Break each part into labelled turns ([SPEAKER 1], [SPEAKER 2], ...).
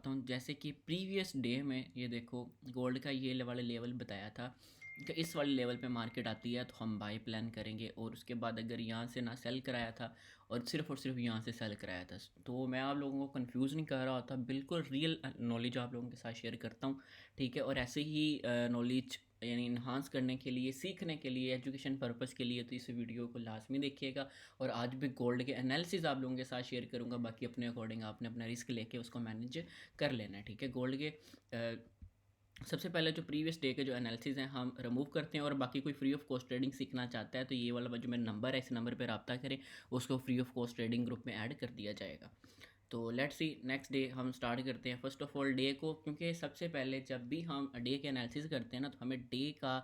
[SPEAKER 1] हूँ। जैसे कि प्रीवियस डे में ये देखो गोल्ड का ये वाला लेवल बताया था कि इस वाले लेवल पे मार्केट आती है तो हम बाय प्लान करेंगे, और उसके बाद अगर यहाँ से ना सेल कराया था और सिर्फ यहाँ से सेल कराया था, तो मैं आप लोगों को कंफ्यूज नहीं कर रहा होता, बिल्कुल रियल नॉलेज आप लोगों के साथ शेयर करता हूँ। ठीक है, और ऐसे ही नॉलेज यानी इन्हांस करने के लिए, सीखने के लिए, एजुकेशन पर्पज़ के लिए तो इस वीडियो को लाजमी देखिएगा। और आज भी गोल्ड के एनालिसिस आप लोगों के साथ शेयर करूँगा, बाकी अपने अकॉर्डिंग आपने अपना रिस्क लेके उसको मैनेज कर लेना है। ठीक है, गोल्ड के सबसे पहले जो प्रीवियस डे के जो एनालिसिस हैं हम रिमूव करते हैं, और बाकी कोई फ्री ऑफ कॉस्ट ट्रेडिंग सीखना चाहता है तो ये वाला जो मेरा नंबर है इस नंबर पर रब्ता करें, उसको free of cost trading group में ऐड कर दिया जाएगा। तो लेट्स सी नेक्स्ट डे हम स्टार्ट करते हैं। फर्स्ट ऑफ ऑल डे को, क्योंकि सबसे पहले जब भी हम डे के एनालिसिस करते हैं ना तो हमें डे का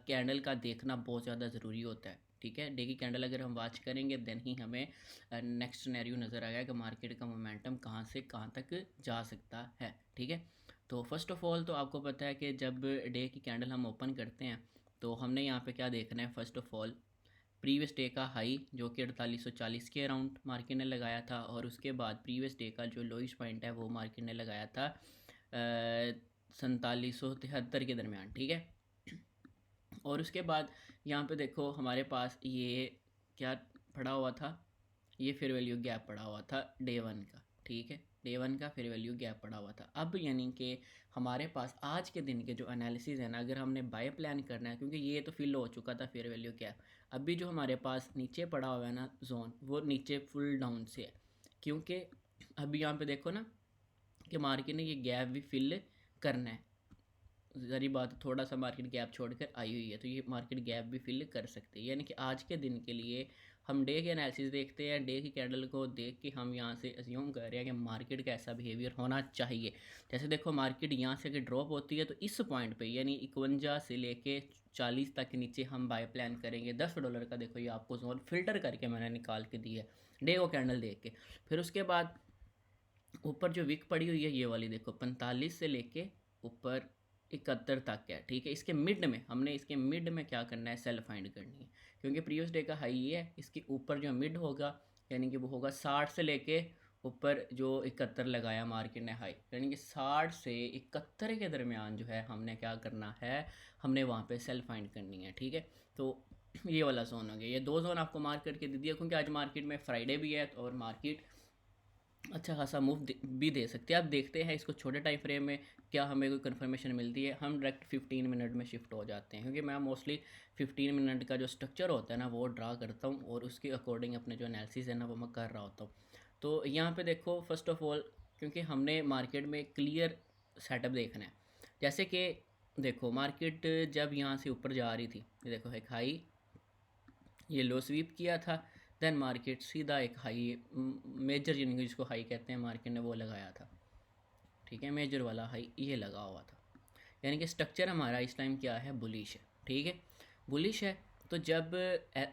[SPEAKER 1] कैंडल का देखना बहुत ज़्यादा ज़रूरी होता है। ठीक है, डे की कैंडल अगर हम वॉच करेंगे देन ही हमें नेक्स्ट सिनेरियो नज़र आएगा कि मार्केट का मोमेंटम कहाँ से कहाँ तक जा सकता है। ठीक है, तो फर्स्ट ऑफ ऑल तो आपको पता है कि जब डे की कैंडल हम ओपन करते हैं तो हमने यहाँ पे क्या देखना है। First of all previous day का हाई जो कि 4840 के अराउंड मार्केट ने लगाया था, और उसके बाद प्रीवियस डे का जो लोइस्ट पॉइंट है वो मार्केट ने लगाया था 4773 के दरमियान। ठीक है, और उसके बाद यहाँ पे देखो हमारे पास ये क्या पड़ा हुआ था, ये फेयर वैल्यू गैप पड़ा हुआ था डे वन का। ठीक है, डे वन का फेयर वैल्यू गैप पड़ा हुआ था। अब यानी कि हमारे पास आज के दिन के जो एनालिसिस है ना, अगर हमने बाय प्लान करना है, क्योंकि ये तो फिल हो चुका था फेयर वैल्यू गैप, अभी जो हमारे पास नीचे पड़ा हुआ है ना जोन, वो नीचे फुल डाउन से है। क्योंकि अभी यहाँ पे देखो ना कि मार्केट ने ये गैप भी फिल करना है, ज़री बात थोड़ा सा मार्केट गैप छोड़कर आई हुई है तो ये मार्केट गैप भी फिल कर सकते हैं। यानी कि आज के दिन के लिए हम डे के एनालिसिस देखते हैं, डे की कैंडल को देख के हम यहाँ से अज्यूम कर रहे हैं कि मार्केट का ऐसा बिहेवियर होना चाहिए। जैसे देखो मार्केट यहाँ से अगर ड्रॉप होती है तो इस पॉइंट पे यानी 51 से लेके 40 तक नीचे हम बाय प्लान करेंगे। $10 का देखो ये आपको जोन फिल्टर करके मैंने निकाल के दी है डे को कैंडल देख के। फिर उसके बाद ऊपर जो विक पड़ी हुई है ये वाली देखो 45 से लेके ऊपर 71 तक है। ठीक है, इसके मिड में हमने इसके मिड में क्या करना है, सेल फाइंड करनी है, क्योंकि प्रीवियस डे का हाई ये है, इसके ऊपर जो मिड होगा यानी कि वो होगा 60 से लेके ऊपर जो 71 लगाया मार्केट ने हाई, यानी कि 60 से 71 के दरमियान जो है हमने क्या करना है, हमने वहाँ पे सेल फाइंड करनी है। ठीक है, तो ये वाला जोन हो गया। ये दो जोन आपको मार्क करके दे दिया क्योंकि आज मार्केट में फ्राइडे भी है और मार्केट अच्छा खासा मूव भी दे सकते हैं। अब देखते हैं इसको छोटे टाइम फ्रेम में क्या हमें कोई कंफर्मेशन मिलती है। हम डायरेक्ट 15 मिनट में शिफ्ट हो जाते हैं, क्योंकि मैं मोस्टली 15 मिनट का जो स्ट्रक्चर होता है ना वो ड्रा करता हूँ और उसके अकॉर्डिंग अपने जो एनालिसिस है ना वो मैं कर रहा होता हूँ। तो यहाँ पे देखो फर्स्ट ऑफ ऑल क्योंकि हमने मार्केट में क्लियर सेटअप देखना है। जैसे कि देखो मार्केट जब यहाँ से ऊपर जा रही थी, ये देखो एक हाई, ये लो स्वीप किया था, देन मार्केट सीधा एक हाई मेजर जिसको हाई कहते हैं मार्केट ने वो लगाया था। ठीक है, मेजर वाला हाई ये लगा हुआ था, यानी कि स्ट्रक्चर हमारा इस टाइम क्या है, बुलिश है। ठीक है, बुलिश है। तो जब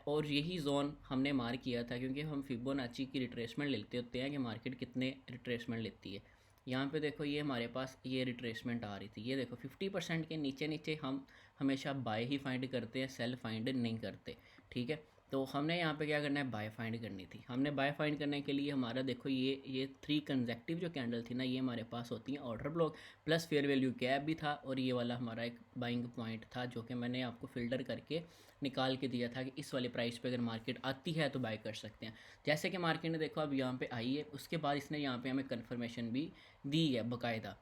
[SPEAKER 1] और यही जोन हमने मार्क किया था, क्योंकि हम फिबोनाची की रिट्रेसमेंट लेते होते हैं कि मार्केट कितने रिट्रेसमेंट लेती है। यहाँ पे देखो ये हमारे पास ये रिट्रेसमेंट आ रही थी, ये देखो 50% के नीचे नीचे हम हमेशा बाय ही फाइंड करते हैं, सेल फाइंड नहीं करते। ठीक है, तो हमने यहाँ पे क्या करना है, बाय फाइंड करनी थी। हमने बाय फाइंड करने के लिए हमारा देखो ये 3 कंजेक्टिव जो कैंडल थी ना ये हमारे पास होती हैं order block, plus fair value gap भी था, और ये वाला हमारा एक बाइंग पॉइंट था जो कि मैंने आपको फिल्टर करके निकाल के दिया था कि इस वाले प्राइस पे अगर मार्केट आती है तो बाय कर सकते हैं। जैसे कि मार्केट ने देखो अब यहाँ पे आई है, उसके बाद इसने यहाँ पे हमें कन्फर्मेशन भी दी है बाकायदा।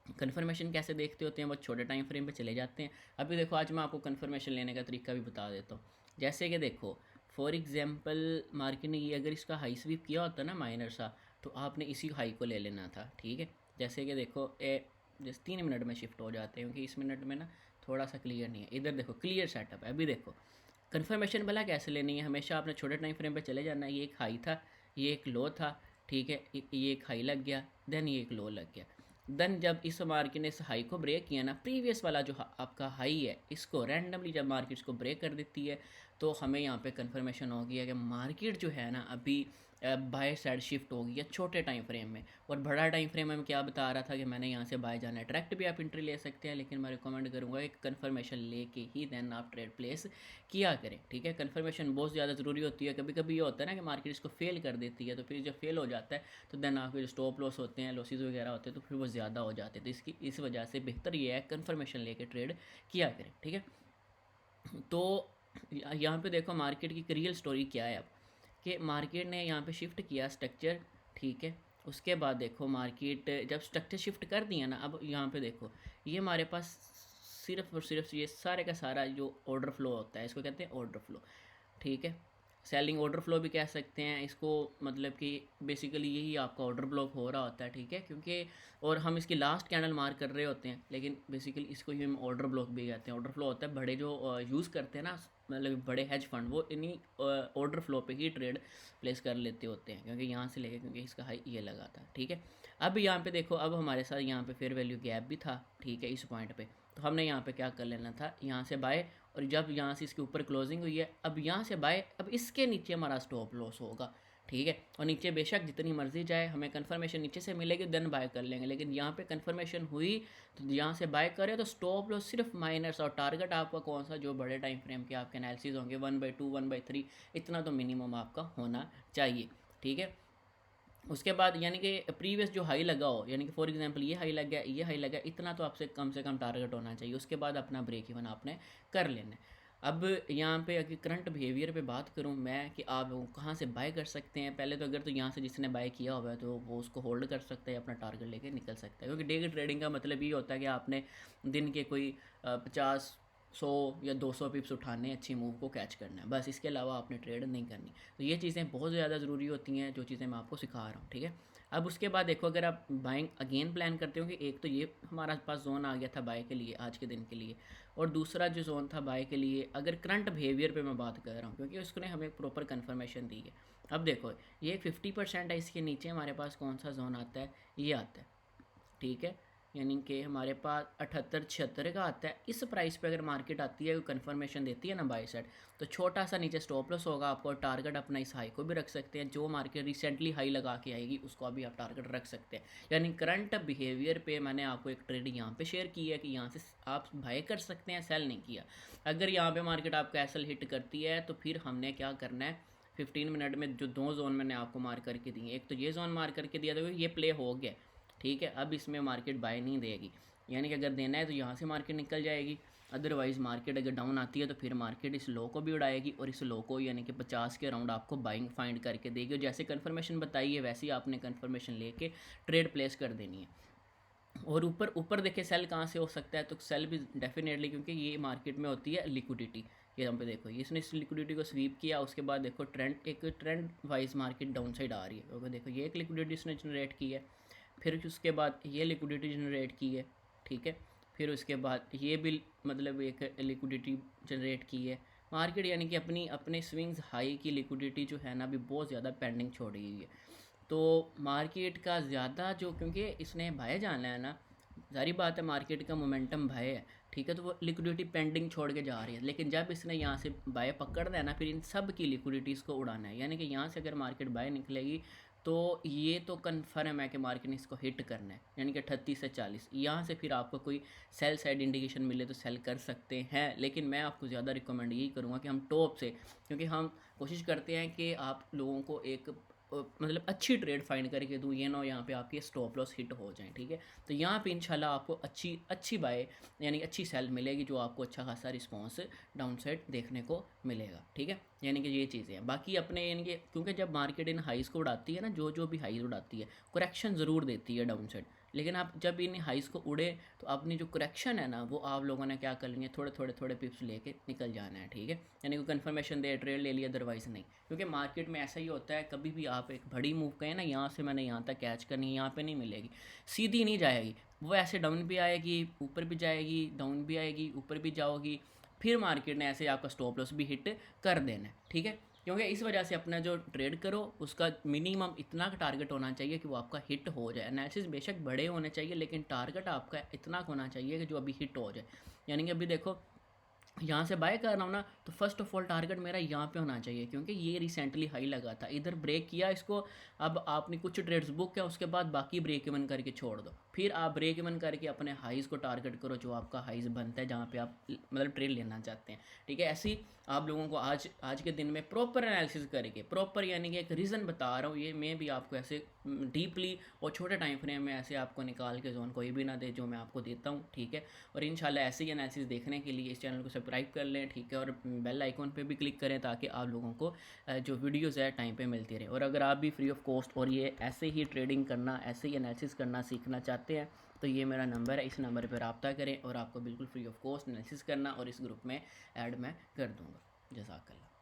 [SPEAKER 1] कन्फर्मेशन कैसे देखते होते हैं, वो छोटे टाइम फ्रेम पे चले जाते हैं। अभी देखो आज मैं आपको कन्फर्मेशन लेने का तरीका भी बता देता हूँ। जैसे कि देखो फॉर एग्जांपल मार्केट ने ये अगर इसका हाई स्वीप किया होता ना माइनर सा, तो आपने इसी हाई को ले लेना था। ठीक है, जैसे कि देखो जैसे 3 मिनट में शिफ्ट हो जाते हैं क्योंकि इस मिनट में ना थोड़ा सा क्लियर नहीं है। इधर देखो क्लियर सेटअप है। अभी देखो कन्फर्मेशन भला कैसे लेनी है, हमेशा आपने छोटे टाइम फ्रेम पे चले जाना है। ये एक हाई था, ये एक लो था। ठीक है, ये एक हाई लग गया, देन ये एक लो लग गया। देन जब इस मार्केट ने इस हाई को ब्रेक किया ना, प्रीवियस वाला जो आपका हाई है इसको रैंडमली जब मार्केट को ब्रेक कर देती है तो हमें यहाँ पे कंफर्मेशन हो गया कि मार्केट जो है ना अभी बाय साइड शिफ्ट होगी या छोटे टाइम फ्रेम में। और बड़ा टाइम फ्रेम में क्या बता रहा था कि मैंने यहाँ से बाय जाना है, डायरेक्ट भी आप एंट्री ले सकते हैं, लेकिन मैं रिकमेंड करूँगा एक कन्फर्मेशन लेके ही देन आप ट्रेड प्लेस किया करें, ठीक है। कन्फर्मेशन बहुत ज़्यादा ज़रूरी होती है। कभी कभी ये होता है ना कि मार्केट इसको फेल कर देती है, तो फिर जब फेल हो जाता है तो देन आपके जो स्टॉप लॉस होते हैं, लॉसेज वगैरह होते हैं, तो फिर वो ज़्यादा हो जाते हैं। तो इस वजह से बेहतर ये है कन्फर्मेशन लेके ट्रेड किया करें, ठीक है। तो यहाँ पे देखो मार्केट की रियल स्टोरी क्या है अब, कि मार्केट ने यहाँ पे शिफ्ट किया स्ट्रक्चर, ठीक है। उसके बाद देखो मार्केट जब स्ट्रक्चर शिफ्ट कर दिया ना, अब यहाँ पे देखो ये हमारे पास सिर्फ और सिर्फ ये सारे का सारा जो ऑर्डर फ्लो होता है इसको कहते हैं ऑर्डर फ्लो, ठीक है। सेलिंग ऑर्डर फ्लो भी कह सकते हैं इसको, मतलब कि बेसिकली यही आपका ऑर्डर ब्लॉक हो रहा होता है, ठीक है। क्योंकि और हम इसकी लास्ट कैंडल मार्क कर रहे होते हैं, लेकिन बेसिकली इसको ही हम ऑर्डर ब्लॉक भी कहते हैं। ऑर्डर फ्लो होता है बड़े जो यूज़ करते हैं ना, मतलब बड़े हेज फंड, वो इन्हीं ऑर्डर फ्लो पे ही ट्रेड प्लेस कर लेते होते हैं, क्योंकि यहाँ से लेके क्योंकि इसका हाई ये लगा था, ठीक है। अब यहाँ पे देखो, अब हमारे साथ यहाँ पे फेयर वैल्यू गैप भी था, ठीक है, इस पॉइंट पे। तो हमने यहाँ पे क्या कर लेना था, यहाँ से बाय, और जब यहाँ से इसके ऊपर क्लोजिंग हुई है, अब यहाँ से बाय, अब इसके नीचे हमारा स्टॉप लॉस होगा, ठीक है। और नीचे बेशक जितनी मर्जी जाए, हमें कंफर्मेशन नीचे से मिलेगी देन बाय कर लेंगे, लेकिन यहाँ पे कंफर्मेशन हुई तो यहाँ से बाय करें तो स्टॉप लॉस सिर्फ माइनस, और टारगेट आपका कौन सा, जो बड़े टाइम फ्रेम के आपके एनालिसिस होंगे 1/2 1/3, इतना तो मिनिमम आपका होना चाहिए, ठीक है। उसके बाद यानी कि प्रीवियस जो हाई लगा हो, यानी कि फॉर एग्जांपल ये हाई लग गया, ये हाई लगा, इतना तो आपसे कम टारगेट होना चाहिए। उसके बाद अपना ब्रेक इवन आपने कर लेना है। अब यहाँ पे अगर करंट बिहेवियर पे बात करूँ मैं, कि आप कहाँ से बाय कर सकते हैं, पहले तो अगर तो यहाँ से जिसने बाय किया हुआ है तो वो उसको होल्ड कर सकता है, अपना टारगेट लेके निकल सकता है। क्योंकि डे की ट्रेडिंग का मतलब ये होता है कि आपने दिन के कोई 50 100 या 200 पिप्स उठाने, अच्छी मूव को कैच करना है, बस। इसके अलावा आपने ट्रेड नहीं करनी। तो ये चीज़ें बहुत ज़्यादा ज़रूरी होती हैं, जो चीज़ें मैं आपको सिखा रहा हूँ, ठीक है। अब उसके बाद देखो, अगर आप बाइंग अगेन प्लान करते हो कि एक तो ये हमारा पास जोन आ गया था बाय के लिए आज के दिन के लिए, और दूसरा जो जोन था बाय के लिए, अगर करंट बिहेवियर पे मैं बात कर रहा हूँ, क्योंकि उसने हमें प्रॉपर कन्फर्मेशन दी है। अब देखो ये 50% है, इसके नीचे हमारे पास कौन सा जोन आता है, ये आता है, ठीक है। यानी कि हमारे पास 78-76 का आता है। इस प्राइस पे अगर मार्केट आती है, कंफर्मेशन देती है ना बाय साइड, तो छोटा सा नीचे स्टॉप लॉस होगा आपको, टारगेट अपना इस हाई को भी रख सकते हैं, जो मार्केट रिसेंटली हाई लगा के आएगी उसको भी आप टारगेट रख सकते हैं। यानी करंट बिहेवियर पे मैंने आपको एक ट्रेड यहाँ पे शेयर की है कि यहाँ से आप बाय कर सकते हैं, सेल नहीं किया। अगर यहाँ पे मार्केट आपको एसल हिट करती है तो फिर हमने क्या करना है, 15 मिनट में जो 2 जोन मैंने आपको मार करके दिए, एक तो ये जोन मार करके दिया था, ये प्ले हो गया, ठीक है। अब इसमें मार्केट बाय नहीं देगी, यानी कि अगर देना है तो यहाँ से मार्केट निकल जाएगी। अदरवाइज़ मार्केट अगर डाउन आती है तो फिर मार्केट इस लो को भी उड़ाएगी, और इस लो को यानी कि 50 के अराउंड आपको बाइंग फाइंड करके देगी। और जैसे कन्फर्मेशन बताइए वैसे ही आपने कन्फर्मेशन लेके ट्रेड प्लेस कर देनी है। और ऊपर ऊपर देखिए सेल कहाँ से हो सकता है, तो सेल भी डेफिनेटली, क्योंकि ये मार्केट में होती है लिक्विडिटी। ये हम पे देखो, इसने इस लिक्विडिटी को स्वीप किया, उसके बाद देखो trend wise market down side आ रही है, क्योंकि देखो ये एक लिक्विडिटी इसने जनरेट की है, फिर उसके बाद ये लिक्विडिटी जनरेट की है, ठीक है। फिर उसके बाद ये भी मतलब एक लिक्विडिटी जनरेट की है मार्केट, यानी कि अपने स्विंग्स हाई की लिक्विडिटी जो है ना अभी बहुत ज़्यादा पेंडिंग छोड़ी हुई है। तो मार्केट का ज़्यादा जो, क्योंकि इसने बाय जाना है ना, सारी बात है मार्केट का मोमेंटम बाय है, ठीक है। तो वो लिक्विडिटी पेंडिंग छोड़ के जा रही है, लेकिन जब इसने यहाँ से बाय पकड़ना है ना, फिर इन सब की लिक्विडिटीज़ को उड़ाना है। यानी कि यहाँ से अगर मार्केट बाय निकलेगी तो ये तो कन्फर्म है कि मार्केट ने इसको हिट करना है, यानी कि 38 से 40। यहाँ से फिर आपको कोई सेल साइड इंडिकेशन मिले तो सेल कर सकते हैं, लेकिन मैं आपको ज़्यादा रिकमेंड यही करूँगा कि हम टॉप से, क्योंकि हम कोशिश करते हैं कि आप लोगों को एक मतलब अच्छी ट्रेड फाइंड करके दूँ, ये ना यहाँ पे आपकी स्टॉप लॉस हिट हो जाए, ठीक है। तो यहाँ पे इंशाल्लाह आपको अच्छी बाय यानी अच्छी सेल मिलेगी, जो आपको अच्छा खासा रिस्पॉन्स डाउन साइड देखने को मिलेगा, ठीक है। यानी कि ये चीज़ें हैं बाकी अपने, यानी कि क्योंकि जब मार्केट इन हाइज़ को उड़ाती है ना, जो भी हाइज़ उड़ाती है करेक्शन ज़रूर देती है डाउन साइड, लेकिन आप जब इन हाइज़ को उड़े तो अपनी जो करेक्शन है ना वो आप लोगों ने क्या कर लेंगे, थोड़े पिप्स लेके निकल जाना है, ठीक है। यानी कि कन्फर्मेशन दे ट्रेड ले लिया, अदरवाइज़ नहीं। क्योंकि मार्केट में ऐसा ही होता है, कभी भी आप एक बड़ी मूव कहें ना, यहाँ से मैंने यहाँ तक कैच करनी है, यहाँ पे नहीं मिलेगी, सीधी नहीं जाएगी, वो ऐसे डाउन भी आएगी, ऊपर भी जाएगी, डाउन भी आएगी, ऊपर भी जाओगी, फिर मार्केट ने ऐसे आपका स्टॉप लॉस भी हिट कर देना है, ठीक है। क्योंकि इस वजह से अपना जो ट्रेड करो उसका मिनिमम इतना का टारगेट होना चाहिए कि वो आपका हिट हो जाए। एनालिसिस बेशक बड़े होने चाहिए, लेकिन टारगेट आपका इतना होना चाहिए कि जो अभी हिट हो जाए। यानी कि अभी देखो यहाँ से बाय कर रहा हूँ ना, तो फर्स्ट ऑफ ऑल टारगेट मेरा यहाँ पे होना चाहिए, क्योंकि ये रिसेंटली हाई लगा था, इधर ब्रेक किया इसको। अब आपने कुछ ट्रेड्स बुक किया, उसके बाद बाकी ब्रेक इवन करके छोड़ दो, फिर आप ब्रेक इवन करके अपने हाइज़ को टारगेट करो, जो आपका हाइज़ बनता है जहाँ पे आप मतलब ट्रेड लेना चाहते हैं। ठीक है, ऐसी आप लोगों को आज के दिन में प्रॉपर एनालिसिस करके, प्रॉपर यानी कि एक रीज़न बता रहा हूँ, ये मैं भी आपको ऐसे डीपली और छोटे टाइम फ्रेम में ऐसे आपको निकाल के जोन कोई भी ना दे जो मैं आपको देता हूँ। ठीक है, और इंशाल्लाह ऐसे ही एनालिसिस देखने के लिए इस चैनल को सब्सक्राइब कर लें। ठीक है, और बेल आइकॉन पे भी क्लिक करें ताकि आप लोगों को जो वीडियोज़ है टाइम पे मिलती रहे। और अगर आप भी फ्री ऑफ कॉस्ट और ये ऐसे ही ट्रेडिंग करना, ऐसे ही एनालिसिस करना सीखना चाहते हैं, तो ये मेरा नंबर है, इस नंबर पर रब्ता करें और आपको बिल्कुल फ्री ऑफ कॉस्ट एनालिसिस करना, और इस ग्रुप में ऐड मैं कर दूँगा। जज़ाकल्लाह।